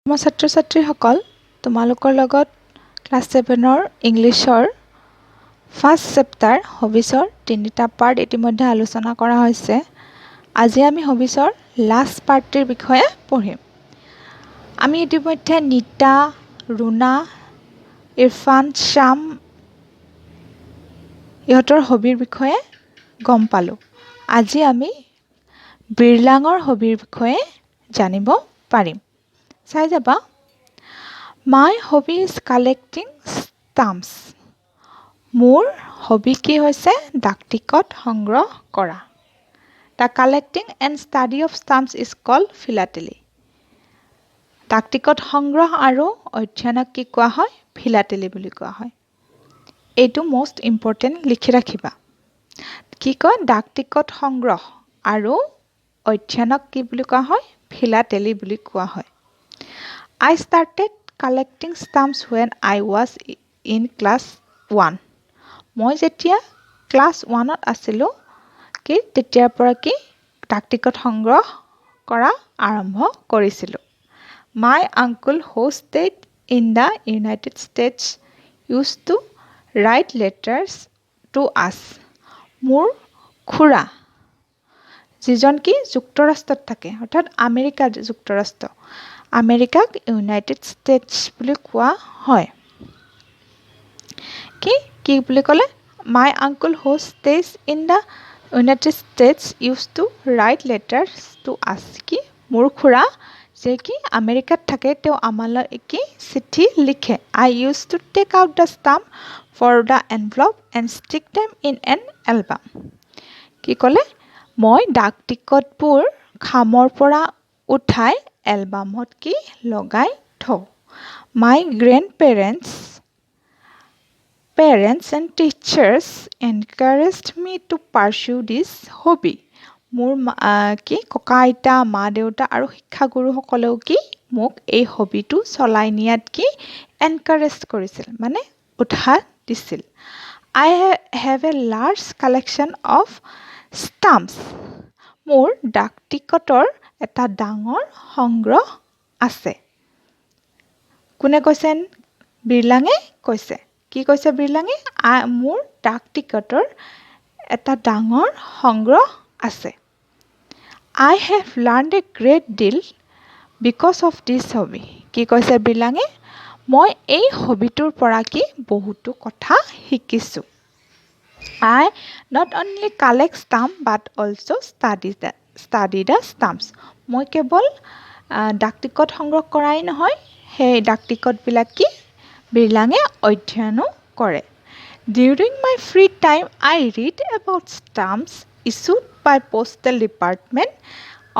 মই ছাত্ৰ-ছাত্ৰীসকল তোমালোকৰ লগত ক্লাছ 7ৰ ইংলিছৰ ফাৰ্ষ্ট চেপ্টাৰ হবিছৰ 3টা পাৰ্ট ইতিমধ্যে আলোচনা কৰা হৈছে। আজি আমি হবিছৰ লাষ্ট পাৰ্টটিৰ বিষয়ে পঢ়িম। আমি ইতিমধ্যে নিতা, ৰুনা, ইৰফান, শ্যাম ইহঁতৰ হবিৰ বিষয়ে গম পালোঁ। আজি আমি বিৰলাঙৰ হবিৰ বিষয়ে জানিব পাৰিম। চাই যাবা। My hobby is collecting stamps. মোৰ হবি কি হৈছে ডাক টিকট সংগ্ৰহ কৰা। The collecting and study of stamps is called philately. ডাক টিকট সংগ্ৰহ আৰু অধ্যয়নক কি কোৱা হয়? ফিলাটেলী বুলি কোৱা হয়। এইটো মষ্ট ইম্পৰ্টেণ্ট লিখি ৰাখিবা। কি কয়? ডাক টিকট সংগ্ৰহ আৰু অধ্যয়নক কি বুলি কোৱা হয়? ফিলাটেলী বুলি কোৱা হয়। I started collecting stamps when I was in class 1. মই যেতিয়া ক্লাছ 1ত আছিলোঁ তেতিয়াৰ পৰা ডাক টিকট সংগ্ৰহ কৰা আৰম্ভ কৰিছিলোঁ। My uncle who stayed in the United States used to write letters to us. মোৰ খুৰা যিজন যুক্তৰাষ্ট্ৰত থাকে অৰ্থাৎ আমেৰিকা যুক্তৰাষ্ট্ৰ আমেৰিকাক ইউনাইটেড ষ্টেটছ বুলি কোৱা হয়। কি বুলি ক'লে? My uncle who stays in the United States used to write letters to us. মোৰ খুৰা যে আমেৰিকাত থাকে তেওঁ আমালৈ চিঠি লিখে। I used to take out the stamp for the envelope and stick them in an album. কি ক'লে? মই ডাক টিকটবোৰ খামৰ পৰা উঠাই এলবামত লগাই থওঁ। My grandparents and teachers encouraged me to pursue this hobby. মোৰ ককা আইতা, মা দেউতা আৰু শিক্ষাগুৰুসকলেও মোক এই হবিটো চলাই নিয়াত এনকাৰেজ কৰিছিল, মানে উৎসাহ দিছিল। I have a large collection of stamps. মোৰ ডাক টিকটৰ এটা ডাঙৰ সংগ্ৰহ আছে। কোনে কৈছে? বিৰলাঙে কৈছে। কি কৈছে বিৰলাঙে? মোৰ ডাক টিকটৰ এটা ডাঙৰ সংগ্ৰহ আছে। I have learned a great deal because of this hobby. কি কৈছে বিৰলাঙে? মই এই হবিটোৰ পৰা বহুতো কথা শিকিছোঁ। I not only collect stamps but also study the stamps. মই কেৱল ডাক টিকট সংগ্ৰহ কৰাই নহয়, সেই ডাক টিকটবিলাক বিৰলাঙে অধ্যয়নো কৰে। During my free time, I read about stamps issued by postal department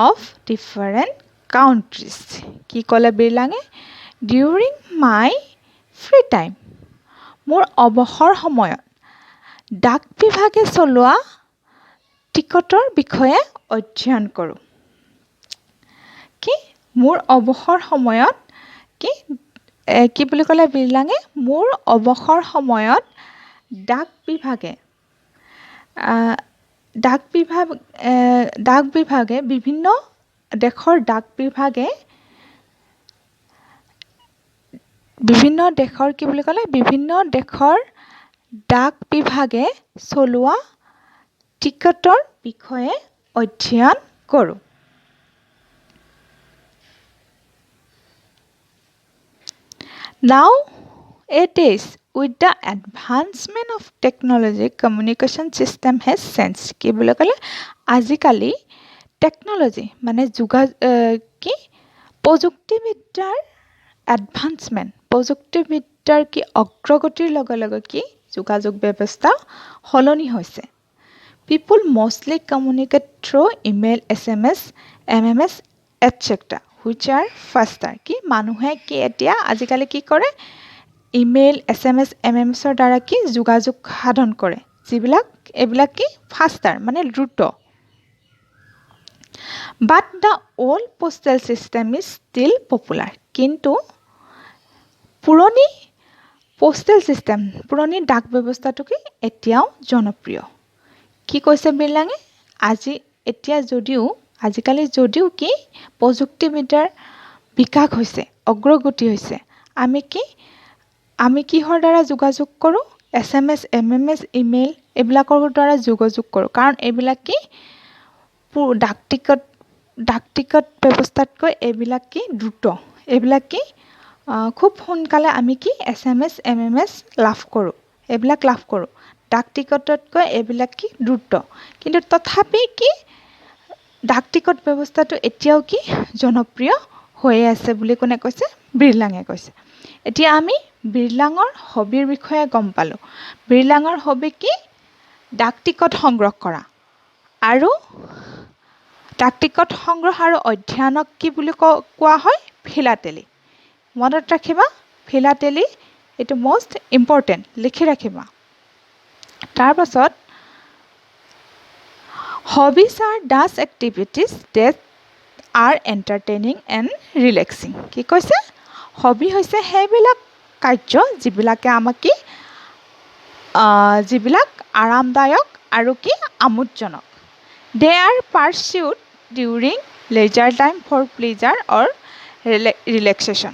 of different countries. কি ক'লে বিৰলাঙে? During my free time, মোৰ অৱসৰ সময়ত ডাক বিভাগে চলোৱা টিকটৰ বিষয়ে অধ্যয়ন কৰোঁ। মোৰ অৱসৰ সময়ত কি বুলি ক'লে বিৰলাঙে? মোৰ অৱসৰ সময়ত ডাক বিভাগে বিভিন্ন দেশৰ ডাক বিভাগে বিভিন্ন দেশৰ ডাক বিভাগে চলোৱা টিকটৰ বিষয়ে অধ্যয়ন কৰোঁ। Nowadays, with the advancement of technology, communication system has changed. কি বুলি ক'লে? আজিকালি টেকন'লজি মানে প্ৰযুক্তিবিদ্যাৰ এডভান্সমেণ্ট, প্ৰযুক্তিবিদ্যাৰ অগ্ৰগতিৰ লগে লগে যোগাযোগ ব্যৱস্থা সলনি হৈছে। People mostly communicate through email, SMS, MMS, etc. which are faster. মানুহে এতিয়া আজিকালি কি কৰে? ইমেইল, SMS, MMSৰ দ্বাৰা যোগাযোগ সাধন কৰে, এইবিলাক ফাষ্টাৰ মানে দ্ৰুত। But the old postal system is still popular. কিন্তু পুৰণি পোষ্টেল চিষ্টেম, পুৰণি ডাক ব্যৱস্থাটো এতিয়াও জনপ্ৰিয়। কি কৈছে বিৰলাঙে? আজিকালি যদিও প্ৰযুক্তিবিদ্যাৰ বিকাশ হৈছে, অগ্ৰগতি হৈছে আমি কিহৰ দ্বাৰা যোগাযোগ কৰোঁ SMS MMS ইমেইল এইবিলাকৰ দ্বাৰা যোগাযোগ কৰোঁ কাৰণ এইবিলাক কি ডাক টিকট ব্যৱস্থাতকৈ এইবিলাক কি দ্ৰুত এইবিলাক কি খুব সোনকালে আমি কি SMS MMS লাভ কৰোঁ এইবিলাক লাভ কৰোঁ ডাক টিকটতকৈ এইবিলাক কি দ্ৰুত কিন্তু তথাপি কি ডাক টিকট ব্যৱস্থাটো এতিয়াও কি জনপ্ৰিয় হৈ আছে বুলি কোনে কৈছে বিৰলাঙে কৈছে এতিয়া আমি বিৰলাঙৰ হবিৰ বিষয়ে গম পালোঁ বিৰলাঙৰ হবি কি ডাক টিকট সংগ্ৰহ কৰা আৰু ডাক টিকট সংগ্ৰহ আৰু অধ্যয়নক কি বুলি কোৱা হয় ফিলাটেলি মনত ৰাখিবা ফিলাটেলি এইটো মোষ্ট ইম্পৰ্টেণ্ট লিখি ৰাখিবা তাৰ পাছত hobbies are those activities that are entertaining and relaxing কি কৈছে হবি হৈছে সেইবিলাক কাৰ্য যিবিলাকে আমাক কি যিবিলাক আৰামদায়ক আৰু কি আমোদজনক they are pursued during leisure time for pleasure or relaxation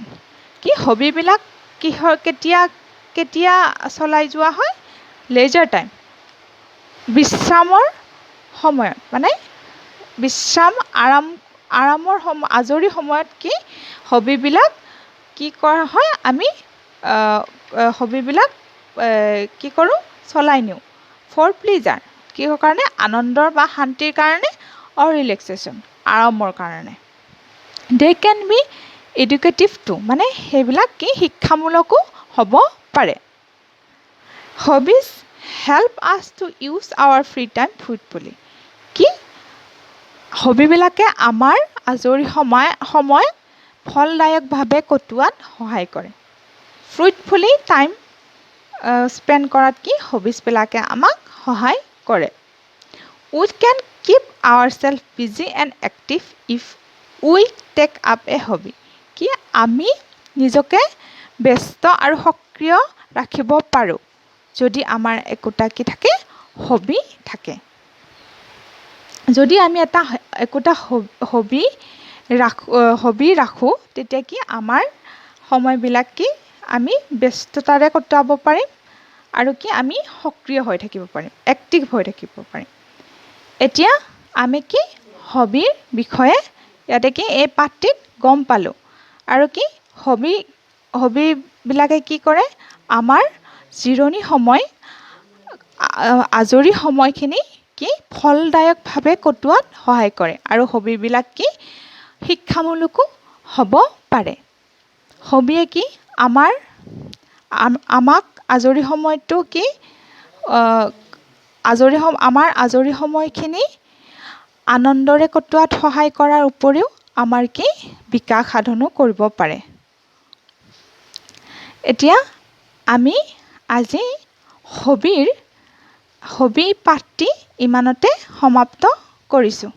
কি হবিবিলাক কিহৰ কেতিয়া চলাই যোৱা হয় leisure time বিশ্ৰামৰ সময়ত মানে বিশ্ৰাম আৰামৰ আজৰি সময়ত কি হবিবিলাক কি কৰা হয় আমি হবিবিলাক কি কৰোঁ চলাই নিওঁ ফৰ প্লিজাৰ কিহৰ কাৰণে আনন্দৰ বা শান্তিৰ কাৰণে অৰ ৰিলেক্সেশ্যন আৰামৰ কাৰণে they can be educative to মানে সেইবিলাক কি শিক্ষামূলকো হ'ব পাৰে hobbies help us to use our free time fruitfully কি হবিবিলাকে আমাৰ আজৰি সময় ফলদায়কভাৱে কটোৱাত সহায় কৰে ফ্ৰুটফুলি টাইম স্পেণ্ড কৰাত কি হবিজবিলাকে আমাক সহায় কৰে we can keep our self busy and active if we take up a hobby কি আমি নিজকে ব্যস্ত আৰু সক্ৰিয় ৰাখিব পাৰোঁ যদি আমাৰ একোটা কি থাকে হবি থাকে যদি আমি একোটা হবি ৰাখোঁ তেতিয়া কি আমাৰ সময়বিলাক কি আমি ব্যস্ততাৰে কটাব পাৰিম আৰু কি আমি সক্ৰিয় হৈ থাকিব পাৰিম এক্টিভ হৈ থাকিব পাৰিম এতিয়া আমি কি হবিৰ বিষয়ে ইয়াতে কি এই পাঠটিত গম পালোঁ আৰু কি হবিবিলাকে কি কৰে আমাৰ জিৰণি সময় আজৰি সময়খিনি কি ফলদায়কভাৱে কটোৱাত সহায় কৰে আৰু হবিবিলাক কি শিক্ষামূলকো হ'ব পাৰে হবিয়ে কি আমাক আজৰি সময়টো কি আমাৰ আজৰি সময়খিনি আনন্দৰে কটোৱাত সহায় কৰাৰ উপৰিও আমাৰ কি বিকাশ সাধনো কৰিব পাৰে এতিয়া আমি আজি হবি পাঠটি ইমানতে সমাপ্ত কৰিছোঁ